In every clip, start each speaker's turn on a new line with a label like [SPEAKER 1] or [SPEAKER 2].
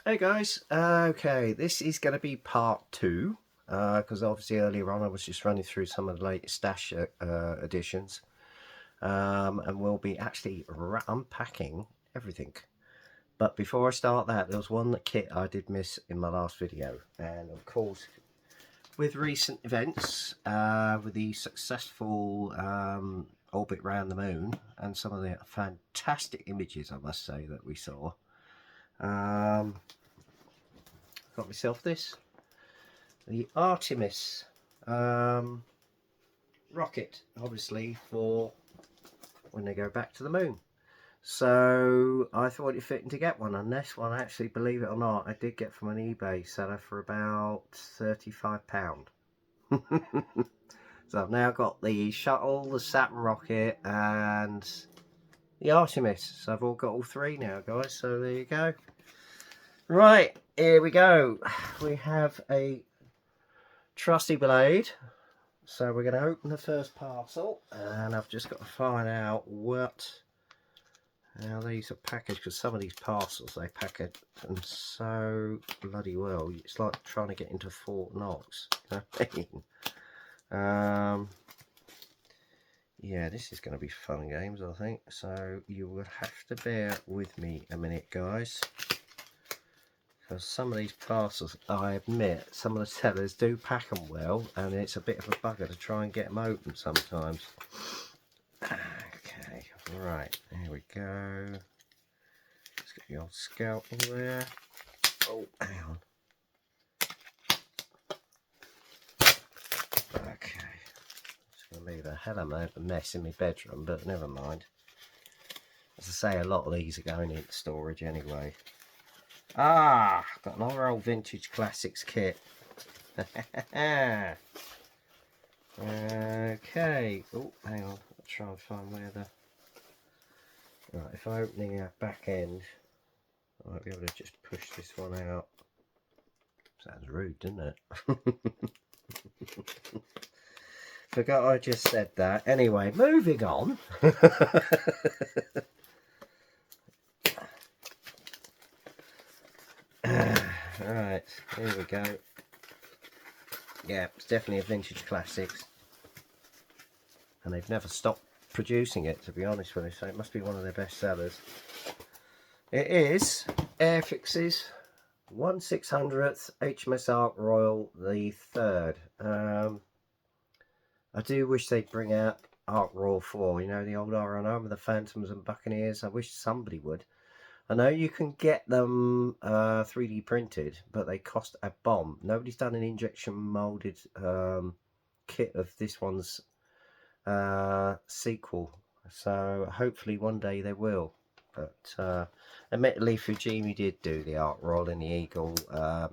[SPEAKER 1] Hey guys, okay, this is going to be part two, because obviously earlier on I was just running through some of the latest stash editions, and we'll be actually unpacking everything. But before I start that, there was one kit I did miss in my last video, and of course with recent events, with the successful orbit round the moon and some of the fantastic images, I must say, that we saw. Got myself this, the Artemis rocket, obviously for when they go back to the moon. So I thought it fitting to get one, and this one, actually, believe it or not, I did get from an eBay seller for about £35. So I've now got the shuttle, the Saturn rocket, and the Artemis. So I've got all three now, guys. So there you go. Right, here we go. We have a trusty blade. So we're going to open the first parcel, and I've just got to find out how these are packaged, because some of these parcels they package them so bloody well. It's like trying to get into Fort Knox. You know what I mean? Yeah, this is going to be fun and games, I think. So you will have to bear with me a minute, guys. Because some of these parcels, I admit, some of the sellers do pack them well, and it's a bit of a bugger to try and get them open sometimes. Okay, right, here we go. Let's get the old scalpel there. Oh, hang on. Okay, it's going to leave a hell of a mess in my bedroom, but never mind. As I say, a lot of these are going into storage anyway. Ah, got another old vintage classics kit. Okay. Oh, hang on. I'll try and find where the... Right, if I open the back end, I might be able to just push this one out. Sounds rude, doesn't it? Forgot I just said that. Anyway, moving on. Right, here we go. Yeah, it's definitely a vintage classics, and they've never stopped producing it, to be honest with you, so it must be one of their best sellers. It is Airfix's 1/600th HMS Ark Royal the 3rd. I do wish they'd bring out Ark Royal 4, you know, the old R&R with the Phantoms and Buccaneers. I wish somebody would. I know you can get them 3D printed, but they cost a bomb. Nobody's done an injection molded kit of this one's sequel, so hopefully one day they will. But admittedly, Fujimi did do the Ark Royal in the Eagle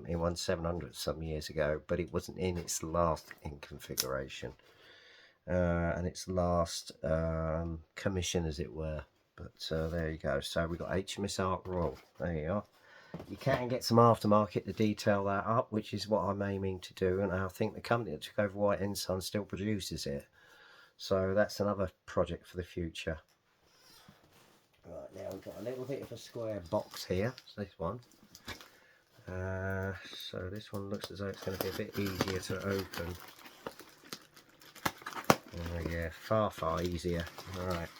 [SPEAKER 1] in 1/700 some years ago, but it wasn't in its last in configuration and its last commission, as it were. But there you go. So we've got HMS Ark Royal. There you are. You can get some aftermarket to detail that up, which is what I'm aiming to do. And I think the company that took over White Ensign still produces it. So that's another project for the future. Right, now we've got a little bit of a square box here. So this one. So this one looks as though it's going to be a bit easier to open. Yeah, far easier. Alright.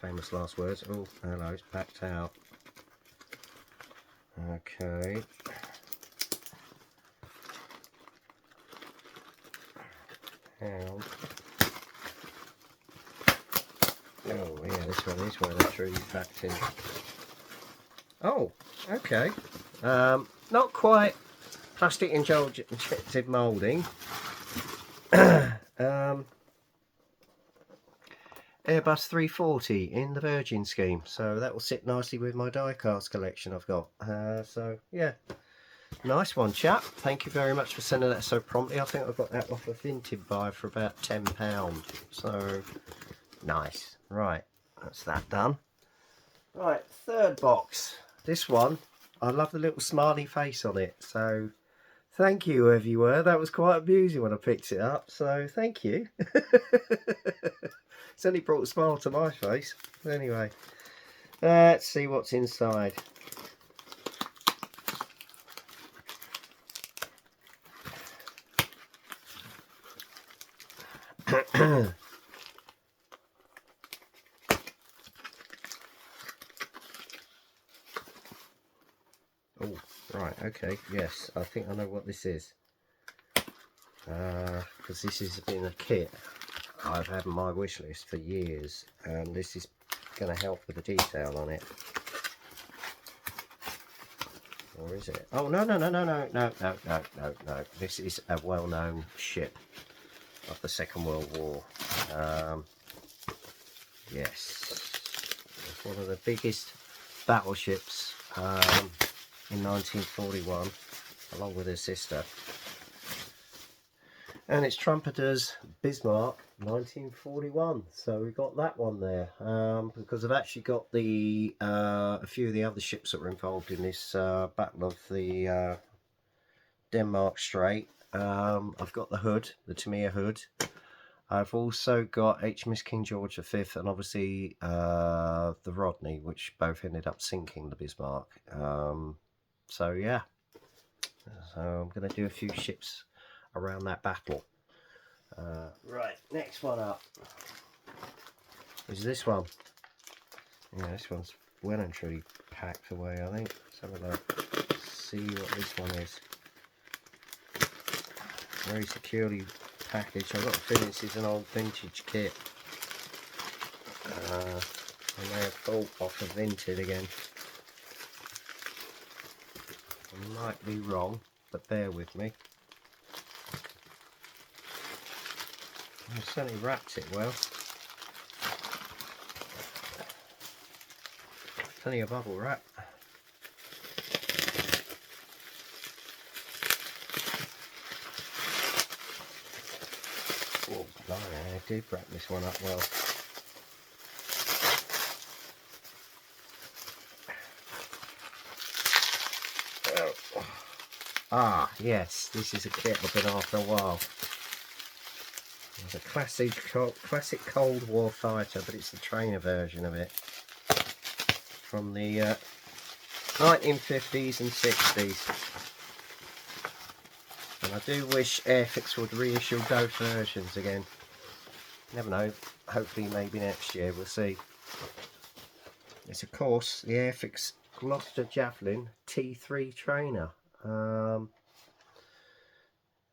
[SPEAKER 1] Famous last words. Oh, hello, it's packed out. Okay. Hang on. Oh, yeah, this one is where they're truly packed in. Oh, okay. Not quite plastic injected moulding. Airbus 340 in the Virgin scheme, so that will sit nicely with my die-cast collection I've got. So yeah, nice one, chap. Thank you very much for sending that so promptly. I think I got that off a Vinted buy for about £10, so nice. Right, that's that done. Right, third box. This one, I love the little smiley face on it. So Thank you, whoever you were. That was quite amusing when I picked it up, so thank you. It's only brought a smile to my face. Anyway, let's see what's inside. Oh, right, okay, yes, I think I know what this is. Because this has been a kit I've had on my wish list for years, and this is going to help with the detail on it. Or is it? Oh, no. This is a well-known ship of the Second World War. Yes, it's one of the biggest battleships in 1941, along with her sister. And it's Trumpeter's Bismarck 1941, so we got that one there, because I've actually got the a few of the other ships that were involved in this battle of the Denmark Strait. I've got the Hood, the Tamir Hood. I've also got HMS King George V and obviously the Rodney, which both ended up sinking the Bismarck. So yeah, so I'm going to do a few ships around that battle. Right, next one up is this one. Yeah, this one's well and truly packed away, I think. Let's have a look, see what this one is. Very securely packaged. I've got a feeling this is an old vintage kit. I may have thought off of Vinted again. I might be wrong, but bear with me. I certainly wrapped it well. Plenty of bubble wrap. Oh, blimey, I did wrap this one up well. Ah, yes, this is a kit I've been after a while. It's a classic Cold War fighter, but it's the trainer version of it. From the 1950s and 60s. And I do wish Airfix would reissue those versions again. Never know, hopefully maybe next year, we'll see. It's of course the Airfix Gloucester Javelin T3 trainer.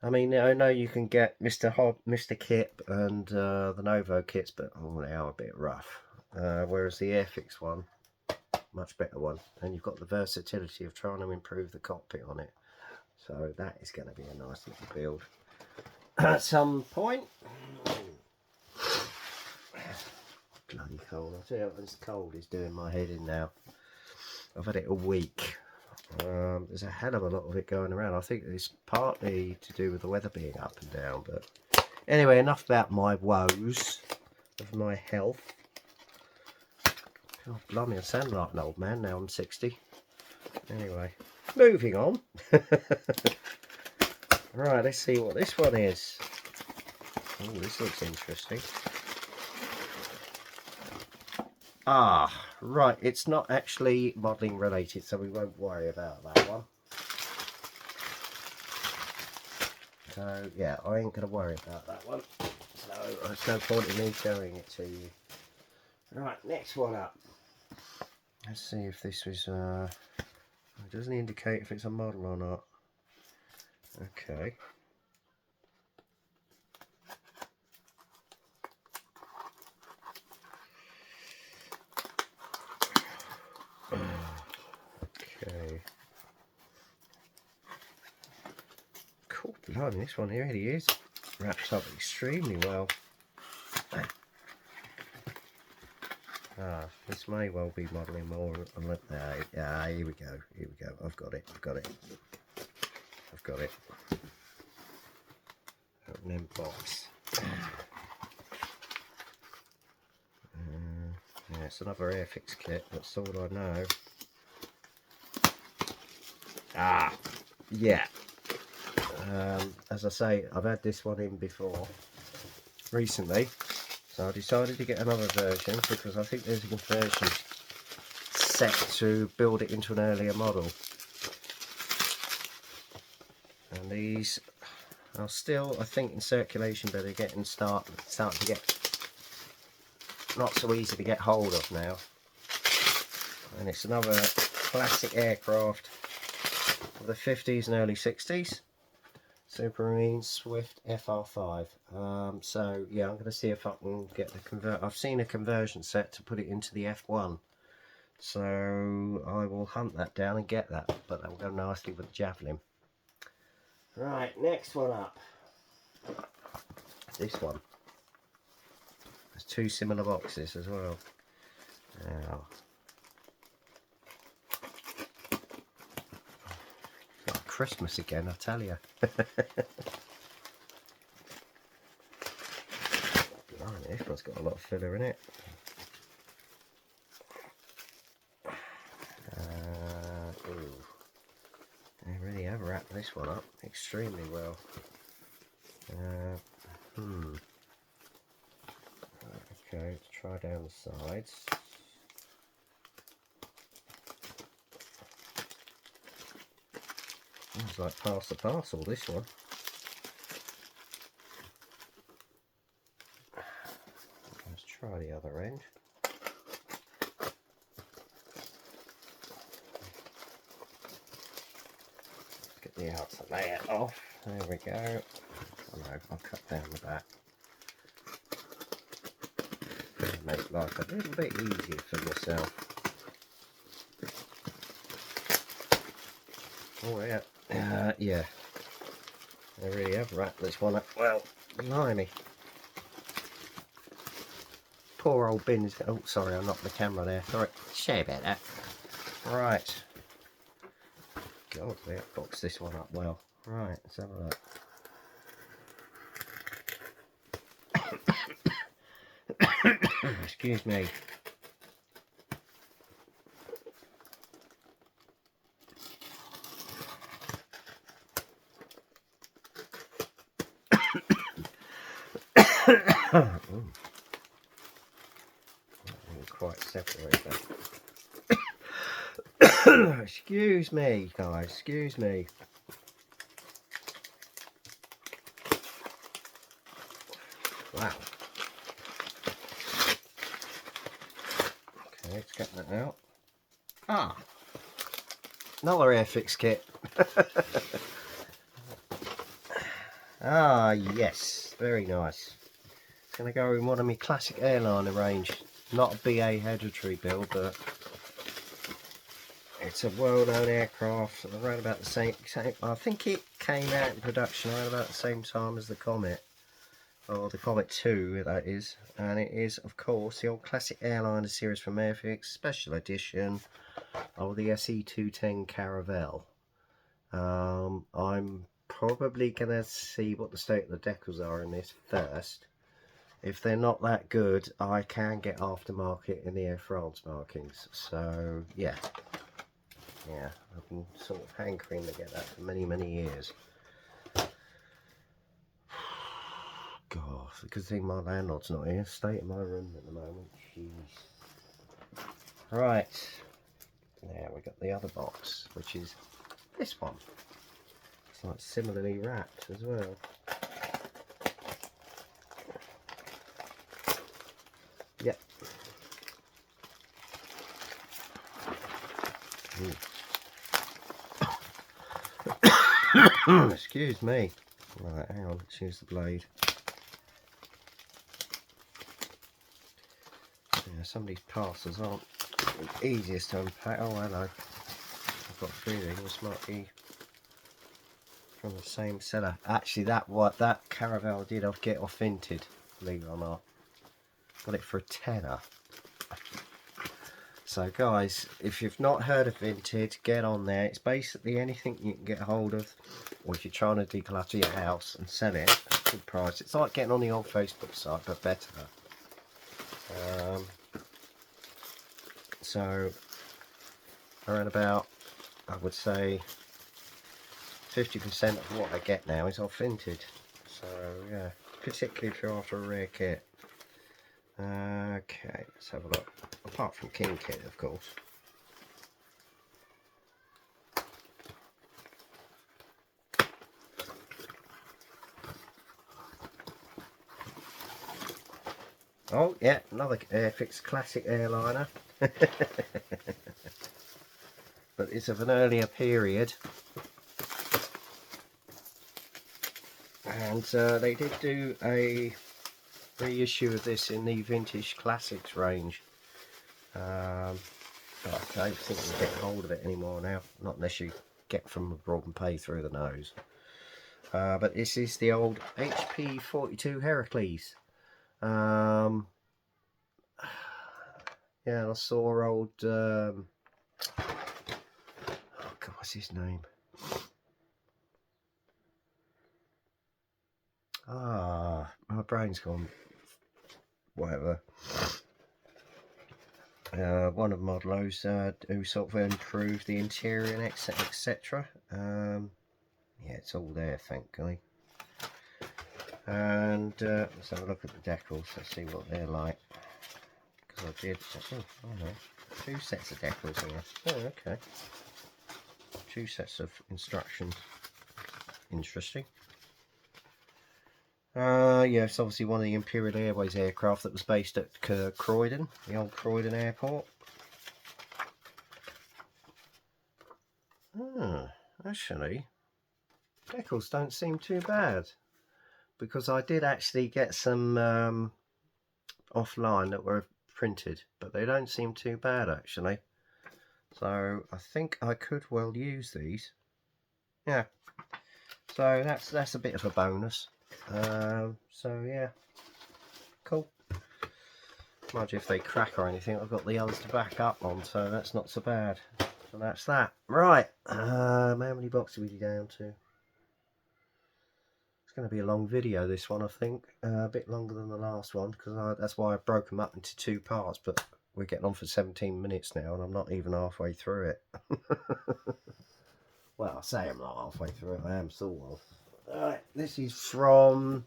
[SPEAKER 1] I mean, I know you can get Mr. Kip and the Novo kits, but they are a bit rough. Whereas the Airfix one, much better one, and you've got the versatility of trying to improve the cockpit on it. So that is going to be a nice little build at some point. Bloody cold! I tell you what, this cold is doing my head in now. I've had it a week. There's a hell of a lot of it going around. I think it's partly to do with the weather being up and down, but anyway, enough about my woes of my health. Oh, blimey, I sound like an old man now. I'm 60. Anyway, moving on. Right, let's see what this one is. Oh, this looks interesting. Ah, right, it's not actually modelling related, so we won't worry about that one. So, yeah, I ain't going to worry about that one. So, there's no point in me showing it to you. Right, next one up. Let's see if this was... it doesn't indicate if it's a model or not. Okay. Okay. Cool, blimey, this one here really is wrapped up extremely well. This may well be modelling more. Here we go. I've got it. Open in box. Yeah, it's another Airfix kit. That's all I know. Yeah. As I say, I've had this one in before recently, so I decided to get another version because I think there's a conversion set to build it into an earlier model. And these are still, I think, in circulation, but they're getting starting to get not so easy to get hold of now. And it's another classic aircraft of the 50s and early 60s, Supermarine Swift FR5. So yeah, I'm going to see if I can get the I've seen a conversion set to put it into the F1, so I will hunt that down and get that, but that will go nicely with the Javelin. Right, next one up. This one. There's two similar boxes as well. Now, it's like Christmas again, I tell you. Blimey, this one's got a lot of filler in it. They really have wrapped this one up extremely well. Okay, let's try down the sides. It's like pass the parcel, this one. Let's try the other end. Let's get the outer layer off. There we go. Oh no, I'll cut down the back. Make life a little bit easier for myself. Oh yeah, yeah. I really have wrapped this one up well. Blimey. Poor old bin is. Oh, sorry, I knocked the camera there. Sorry, sorry about that. Right. God, they have boxed this one up well. Right, let's have a look. Excuse me. Quite separate that. Excuse me, guys. Excuse me. Wow. Okay, let's get that out. Ah, another Airfix kit. Ah, yes, very nice. It's going to go in one of my classic airliner range. Not a BA hereditary build, but it's a well-known aircraft around about the same. I think it came out in production around about the same time as the Comet, or the Comet 2, that is. And it is, of course, the old classic airliner series from Airfix, special edition of the SE210 Caravelle. I'm probably going to see what the state of the decals are in this first. If they're not that good, I can get aftermarket in the Air France markings. So yeah, I've been sort of hankering to get that for many, many years. God, because my landlord's not here. State in my room at the moment. Jeez. Right, now we got the other box, which is this one. It's like similarly wrapped as well. Yep. Excuse me. Right, hang on, let's use the blade. Yeah, some of these parcels aren't the easiest to unpack. Oh, hello. I've got a feeling this might be from the same seller. Actually, that Caravelle did get off Vinted, believe it or not. Got it for a tenner. So guys, if you've not heard of Vinted, get on there. It's basically anything you can get hold of, or if you're trying to declutter your house and sell it at a good price. It's like getting on the old Facebook site, but better. So around about, I would say, 50% of what I get now is authentic. So yeah, particularly if you're after a rare kit. Okay, let's have a look. Apart from King Kit, of course. Oh yeah, another Airfix classic airliner. But it's of an earlier period. And they did do a reissue of this in the Vintage Classics range. But I don't think you get hold of it anymore now. Not unless you get from abroad and pay through the nose. But this is the old HP 42 Heracles. Yeah, I saw old oh god, what's his name? My brain's gone. Whatever. One of Modlo's who sort of improved the interior and etc. Yeah, it's all there, thankfully. And let's have a look at the decals. Let's see what they're like. Because I did. Oh no, 2 sets of decals here. Oh, okay. 2 sets of instructions. Interesting. Yeah, it's obviously one of the Imperial Airways aircraft that was based at Croydon, the old Croydon airport. Actually, decals don't seem too bad, because I did actually get some offline that were printed, but they don't seem too bad actually. So I think I could well use these. Yeah. So that's a bit of a bonus. So yeah, cool. Mind you, if they crack or anything, I've got the others to back up on, so that's not so bad. So that's that. Right, how many boxes are we down to? It's going to be a long video, this one, I think. A bit longer than the last one, because that's why I broke them up into 2 parts, but we're getting on for 17 minutes now, and I'm not even halfway through it. Well, I say I'm not halfway through it, I am sort of. Alright, this is from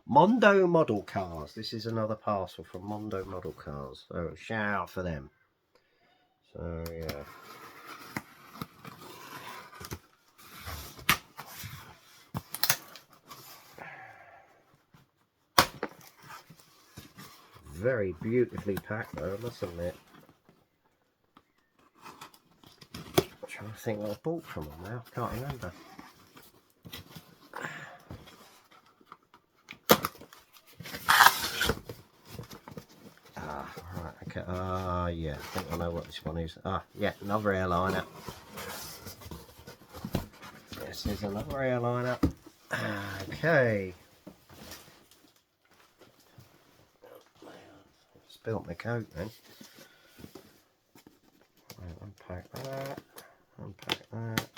[SPEAKER 1] Mondo Model Cars. This is another parcel from Mondo Model Cars, so shout out for them. So yeah. Very beautifully packed though, I must admit. I'm trying to think what I bought from them now, I can't remember. Right, okay, yeah, I think I know what this one is. Yeah, another airliner. This is another airliner. Okay. Spilt my coat then. Right, unpack that. Unpack that.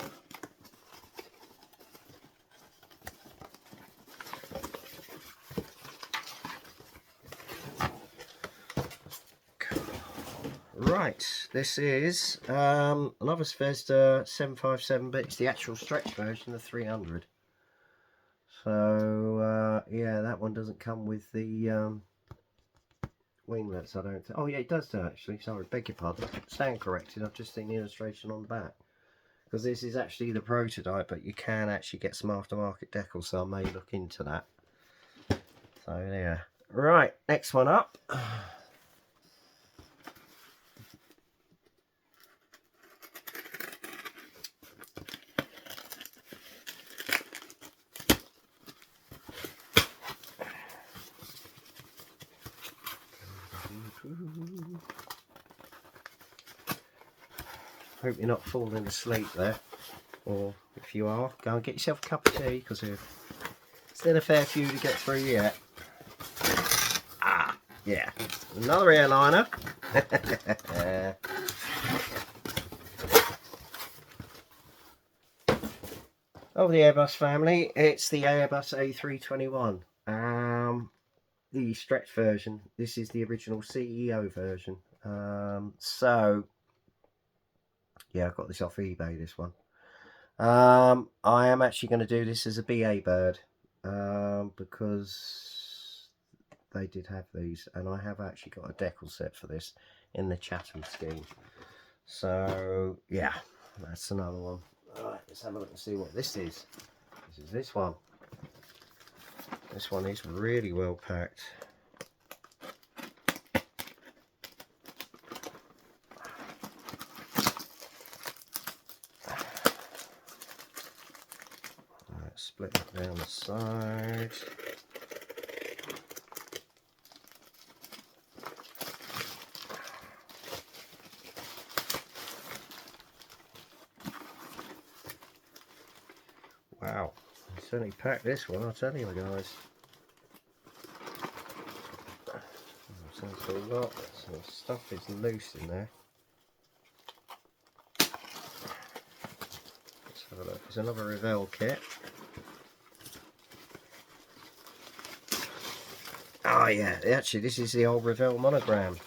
[SPEAKER 1] Right, this is another Zvezda 757, but it's the actual stretch version, the 300. So yeah, that one doesn't come with the winglets, I don't think. Oh yeah, it does actually. Sorry, beg your pardon. Stand corrected. I've just seen the illustration on the back. Because this is actually the prototype, but you can actually get some aftermarket decals, so I may look into that. So yeah. Right, next one up. Hope you're not falling asleep there, or if you are, go and get yourself a cup of tea, because there's still a fair few to get through yet. Yeah, another airliner. Of the Airbus family, it's the Airbus A321. The stretch version. This is the original CEO version. So yeah, I got this off eBay, this one. I am actually going to do this as a BA bird, because they did have these, and I have actually got a decal set for this in the Chatham scheme. So yeah, that's another one. Alright, let's have a look and see what this is. This is this one. This one is really well packed. Right, split it down the side. Wow, I certainly packed this one, I'll tell you guys. Sounds a lot, some stuff is loose in there. Let's have a look. There's another Revell kit. Oh yeah, actually this is the old Revell monogram.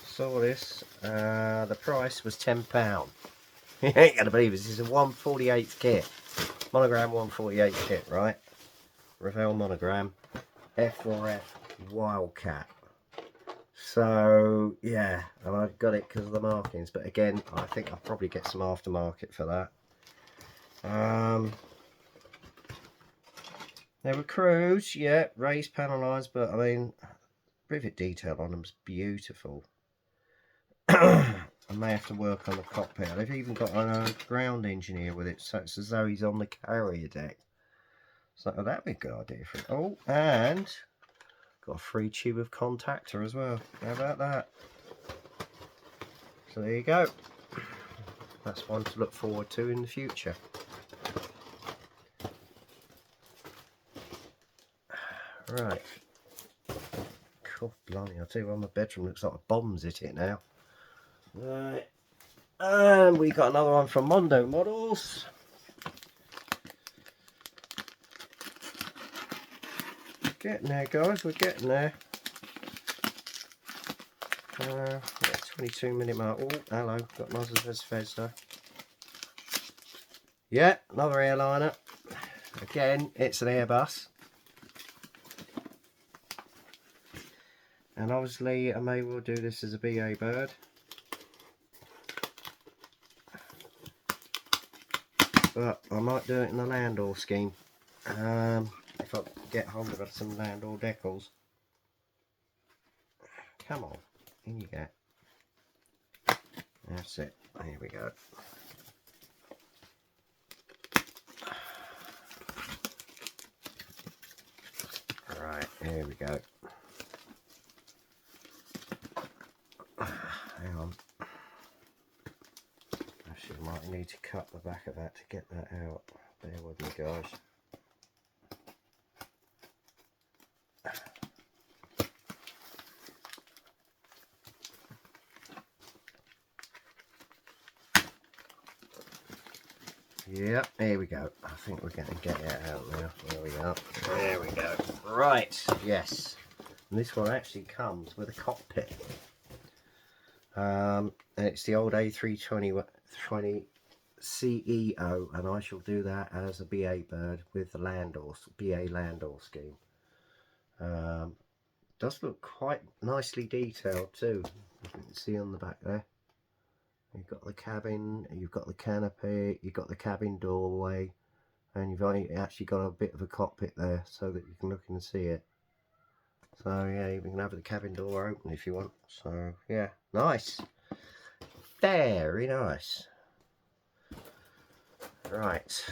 [SPEAKER 1] Saw this, the price was £10. You ain't gonna believe this is a 1/48 kit. Monogram 1/48 kit, right? Revell monogram. F4F Wildcat. So yeah, and I got it because of the markings, but again I think I'll probably get some aftermarket for that. There were crews, yeah, raised panel lines, but I mean rivet detail on them's beautiful. I may have to work on the cockpit. They've even got a ground engineer with it, so it's as though he's on the carrier deck. So that'd be a good idea for it. Oh, and got a free tube of contactor as well. How about that? So there you go. That's one to look forward to in the future. Right. Cool, blimey, I'll tell you what, my bedroom looks like a bomb's hit it now. Right. And we got another one from Mondo Models. Getting there, guys, we're getting there. 22mm mark. Oh, hello, got Mazda's Fez though. Yeah, another airliner. Again, it's an Airbus. And obviously, I may well do this as a BA bird. But I might do it in the Landor scheme. If I get hold of some Landor decals. Come on, in you go. That's it. Here we go. Right, here we go. Hang on. Actually, I might need to cut the back of that to get that out. Bear with me, guys. Yep, here we go. I think we're going to get it out now. There we go. There we go. Right, yes. And this one actually comes with a cockpit. And it's the old A320 CEO, and I shall do that as a BA bird with the BA Landor scheme. Does look quite nicely detailed too. You can see on the back there. You've got the cabin, you've got the canopy, you've got the cabin doorway, and you've actually got a bit of a cockpit there so that you can look and see it. So yeah, you can have the cabin door open if you want. So yeah, nice. Very nice. Right.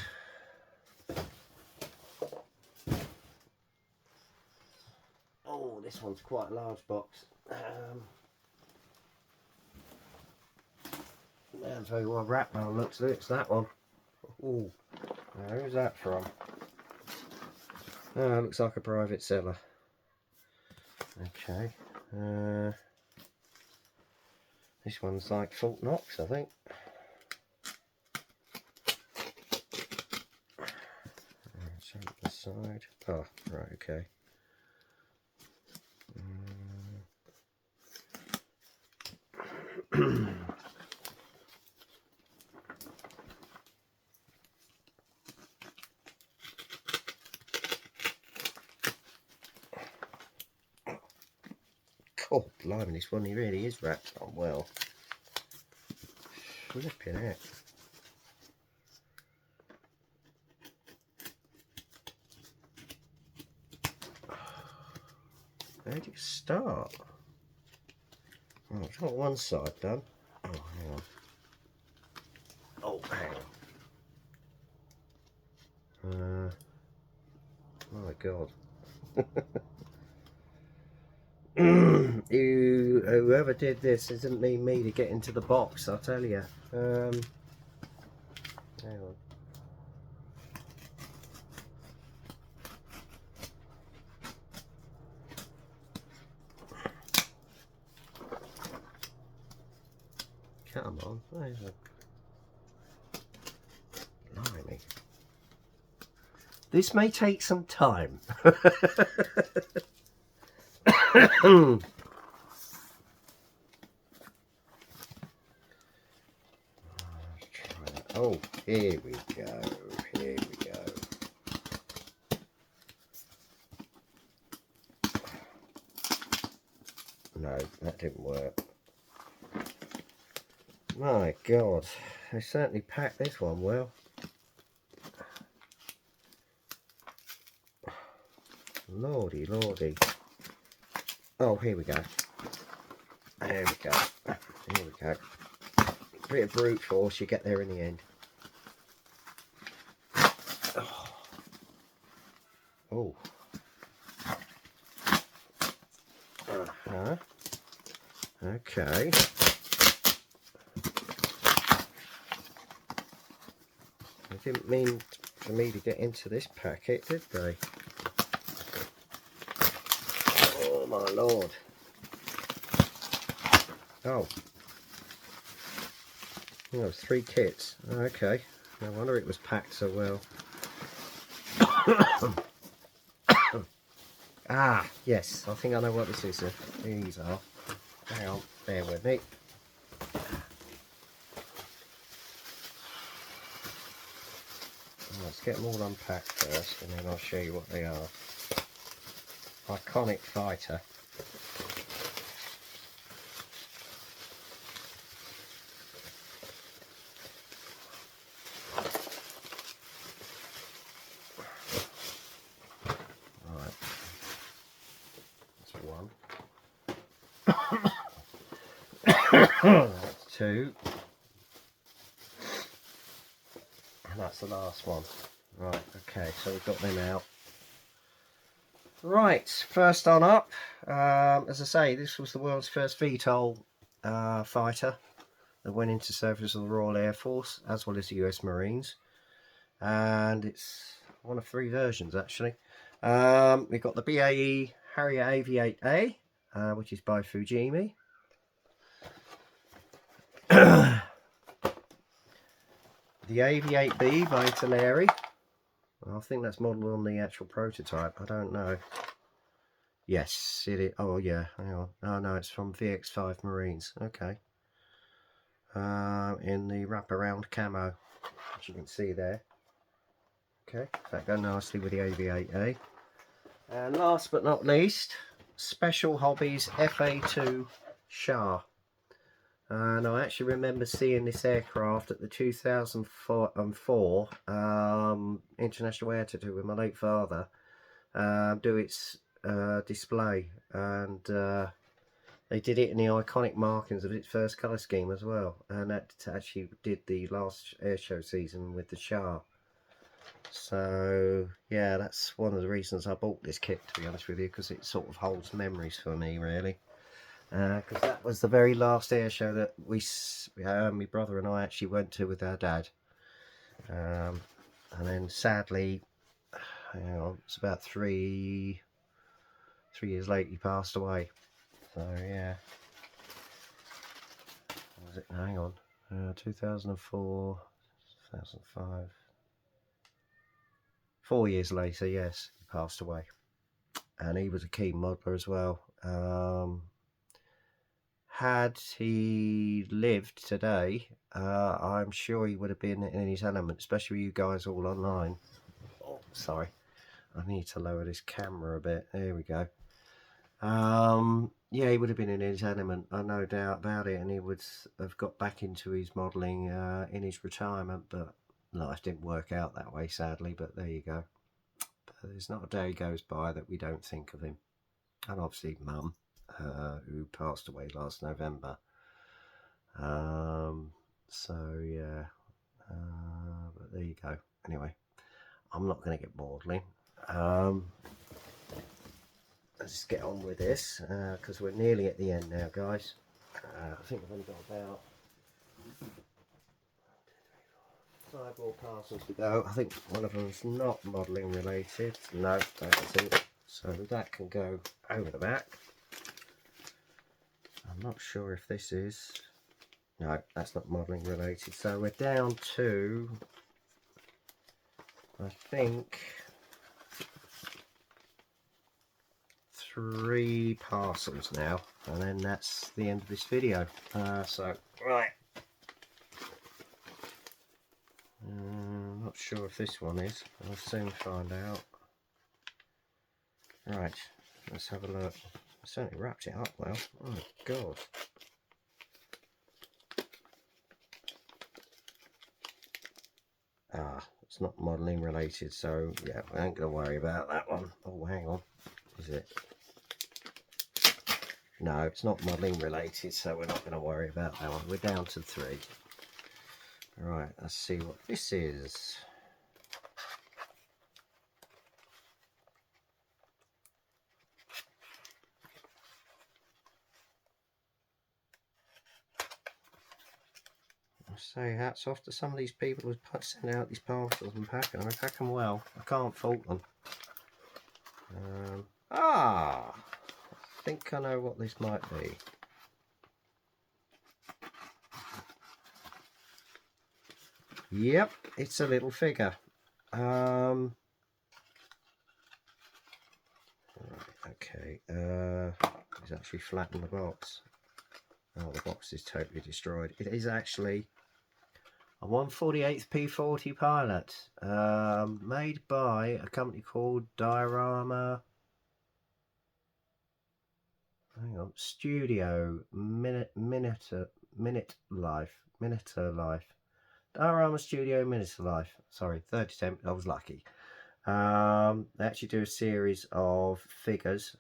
[SPEAKER 1] Oh, this one's quite a large box. That's very well wrapped now, looks at it. It's that one. Ooh, now who's that from? Oh, looks like a private seller. Okay. This one's like Fort Knox, I think. So the side. Oh, right, okay. Oh, blimey, this one, he really is wrapped on well. Flipping it. Where do you start? Oh, I've got one side done. Oh, hang on. Oh, hang on. My God. Whoever did this didn't mean me to get into the box, I'll tell you. Hang on. Come on. Blimey. This may take some time. Oh, here we go. Here we go. No, that didn't work. My God, they certainly packed this one well. Lordy, lordy. Oh, here we go. There we go. Here we go. Bit of brute force, you get there in the end. Oh. Okay. They didn't mean for me to get into this packet, did they? Oh my Lord. Oh. Oh, it was 3 kits. Okay. No wonder it was packed so well. Ah, yes. I think I know what this is. These are. Hang on. Bear with me. Let's get them all unpacked first, and then I'll show you what they are. Iconic fighter. Right. That's 1. That's 2. And that's the last one. Right, okay, so we've got them out. Right, first on up, as I say, this was the world's first VTOL fighter that went into service of the Royal Air Force as well as the US Marines, and it's one of 3 versions actually. We've got the BAE Harrier AV-8A, which is by Fujimi. The AV-8B by Italeri. I think that's modelled on the actual prototype. I don't know. Yes, it is. Oh yeah, hang on. Oh no, it's from VX5 Marines. Okay. In the wraparound camo, as you can see there. Okay, that goes nicely with the AV-8A. And last but not least, Special Hobbies FA2 Shah. And I actually remember seeing this aircraft at the 2004 International Air Tattoo with my late father do its display, and they did it in the iconic markings of its first colour scheme as well, and that actually did the last airshow season with the Shah. So yeah, that's one of the reasons I bought this kit, to be honest with you, because it sort of holds memories for me really. Because that was the very last air show that my brother and I actually went to with our dad. And then sadly, hang on, it's about 3 years later he passed away. So yeah. What was it? Hang on. 2004, 2005. 4 years later, yes, he passed away. And he was a keen modeler as well. Had he lived today, I'm sure he would have been in his element, especially with you guys all online. Oh, sorry. I need to lower this camera a bit. There we go. Yeah, he would have been in his element, no doubt about it, and he would have got back into his modelling in his retirement, but life didn't work out that way, sadly, but there you go. But there's not a day goes by that we don't think of him. And obviously Mum, who passed away last November. So yeah, but there you go. Anyway, I'm not going to get maudlin. Let's get on with this because we're nearly at the end now, guys. I think I've only got about 5 more parcels to go. I think one of them's not modelling related. No, that isn't. So that can go over the back. I'm not sure if this is. No, that's not modelling related. So we're down to, I think, 3 parcels now, and then that's the end of this video. So right, not sure if this one is. I'll soon find out. Right, let's have a look. I certainly wrapped it up well. Oh god. It's not modelling related, so yeah, we ain't gonna worry about that one. Oh, hang on, is it? No, it's not modelling related, so we're not going to worry about that one. We're down to 3. Right, let's see what this is. I say hats off to some of these people who send out these parcels and pack them. They pack them well. I can't fault them. I think I know what this might be. Yep, it's a little figure. Right, okay. It's actually flat in the box. Oh, the box is totally destroyed. It is actually a 1/48th P40 Pilot, made by a company called Diorama. Hang on, Studio Minute Life. Diorama Studio Miniature Life. Sorry, third attempt. I was lucky. They actually do a series of figures.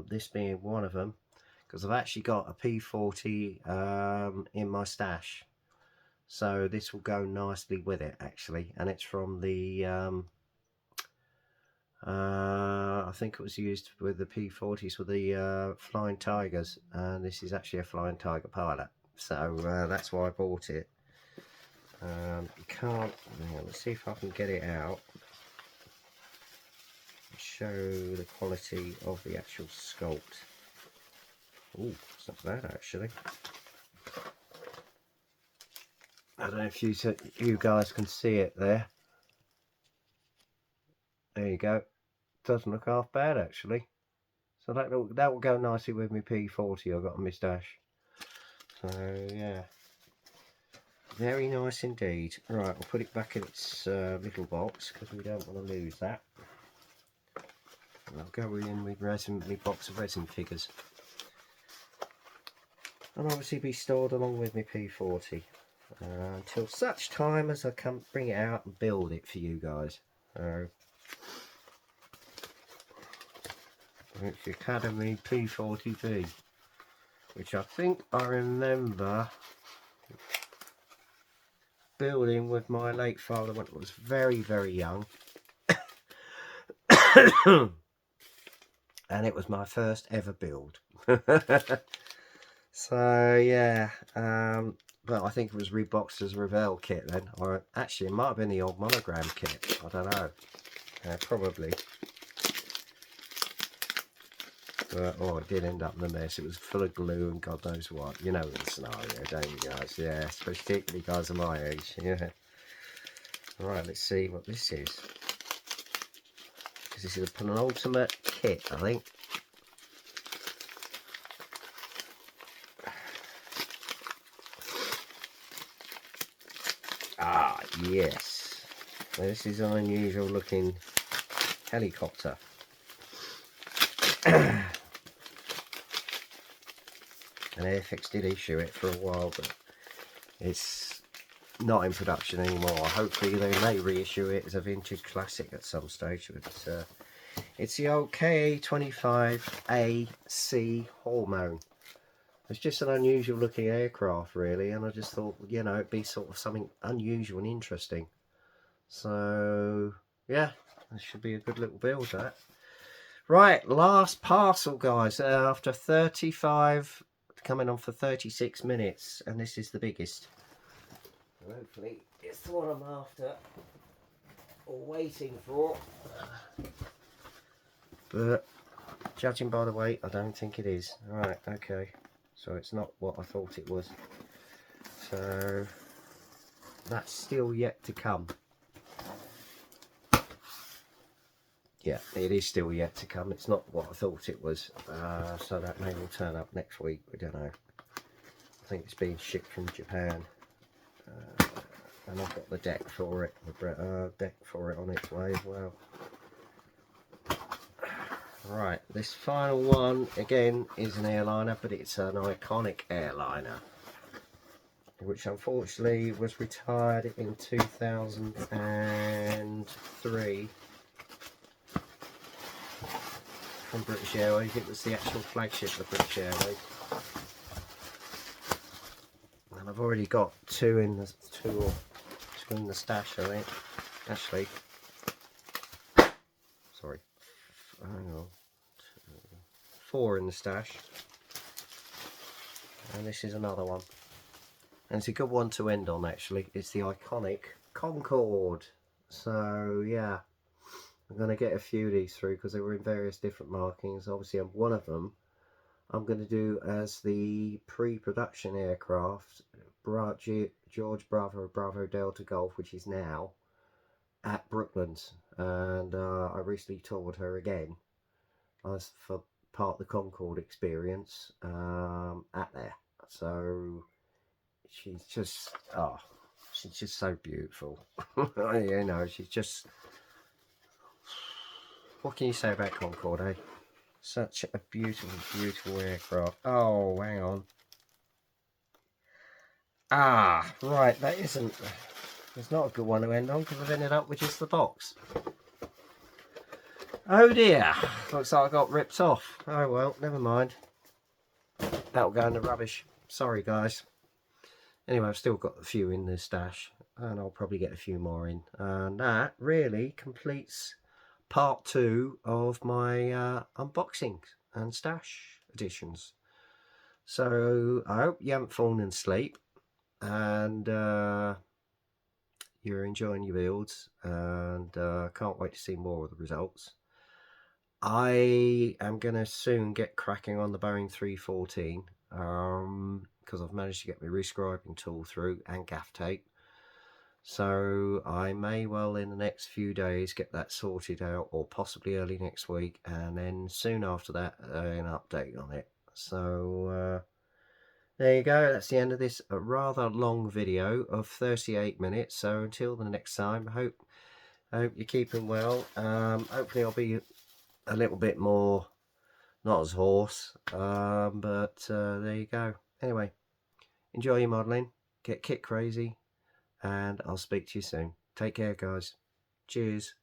[SPEAKER 1] This being one of them, because I've actually got a P40 in my stash. So this will go nicely with it, actually, and it's from the I think it was used with the P40s with the Flying Tigers, and this is actually a Flying Tiger Pilot, so that's why I bought it. You can't, hang on, let's see if I can get it out and show the quality of the actual sculpt. Oh, it's not bad actually. I don't know if you guys can see it there. There you go. Doesn't look half bad actually. So that will go nicely with my P40 I've got on my stash. So yeah, very nice indeed. Right, we'll put it back in its little box because we don't want to lose that. And I'll go in with my box of resin figures, and obviously be stored along with my P40 until such time as I can bring it out and build it for you guys. It's the Academy P40V, which I think I remember building with my late father when I was very, very young. And it was my first ever build. So yeah, well, I think it was reboxed as a Revell kit then, or actually it might have been the old Monogram kit, I don't know, probably. But, oh, it did end up in a mess. It was full of glue and God knows what. You know the scenario, don't you guys? Yeah, particularly guys of my age. Yeah. Right, let's see what this is. Because this is a penultimate kit, I think. Ah, yes. Now, this is an unusual looking helicopter. and Airfix did issue it for a while, but it's not in production anymore. Hopefully they may reissue it as a vintage classic at some stage, but it's the old KA-25AC Hormone. It's just an unusual looking aircraft really, and I just thought, you know, it'd be sort of something unusual and interesting. So yeah, that should be a good little build, that. Right, last parcel, guys, after 35, coming on for 36 minutes, and this is the biggest. Hopefully it's the one I'm after or waiting for, but judging by the weight, I don't think it is. Right, okay, so it's not what I thought it was, so that's still yet to come. Yeah, it is still yet to come. It's not what I thought it was, so that may will turn up next week. We don't know. I think it's being shipped from Japan, and I've got the deck for it. The deck for it on its way as well. Right, this final one again is an airliner, but it's an iconic airliner, which unfortunately was retired in 2003. From British Airways. It was the actual flagship of British Airways, and I've already got two in the stash, I think. Actually, sorry, hang on, 4 in the stash, and this is another one, and it's a good one to end on. Actually, it's the iconic Concorde. So yeah, I'm going to get a few of these through because they were in various different markings. Obviously, one of them I'm going to do as the pre-production aircraft, George Bravo Delta Golf, which is now at Brooklands. And I recently toured her again as for part of the Concorde experience at there. So she's just, she's just so beautiful. You know, she's just... What can you say about Concorde, eh? Such a beautiful, beautiful aircraft. Oh, hang on. Right, that isn't... It's not a good one to end on because I've ended up with just the box. Oh dear. Looks like I got ripped off. Oh well, never mind. That'll go in the rubbish. Sorry, guys. Anyway, I've still got a few in the stash, and I'll probably get a few more in. And that really completes part 2 of my unboxing and stash editions. So I hope you haven't fallen asleep and you're enjoying your builds, and can't wait to see more of the results. I am going to soon get cracking on the Boeing 314 because I've managed to get my rescribing tool through and gaff tape. So I may well in the next few days get that sorted out, or possibly early next week, and then soon after that an update on it. So there you go, that's the end of this rather long video of 38 minutes. So until the next time, I hope you're keeping well. Hopefully I'll be a little bit more, not as hoarse, but there you go. Anyway, enjoy your modelling, get kit crazy, and I'll speak to you soon. Take care, guys. Cheers.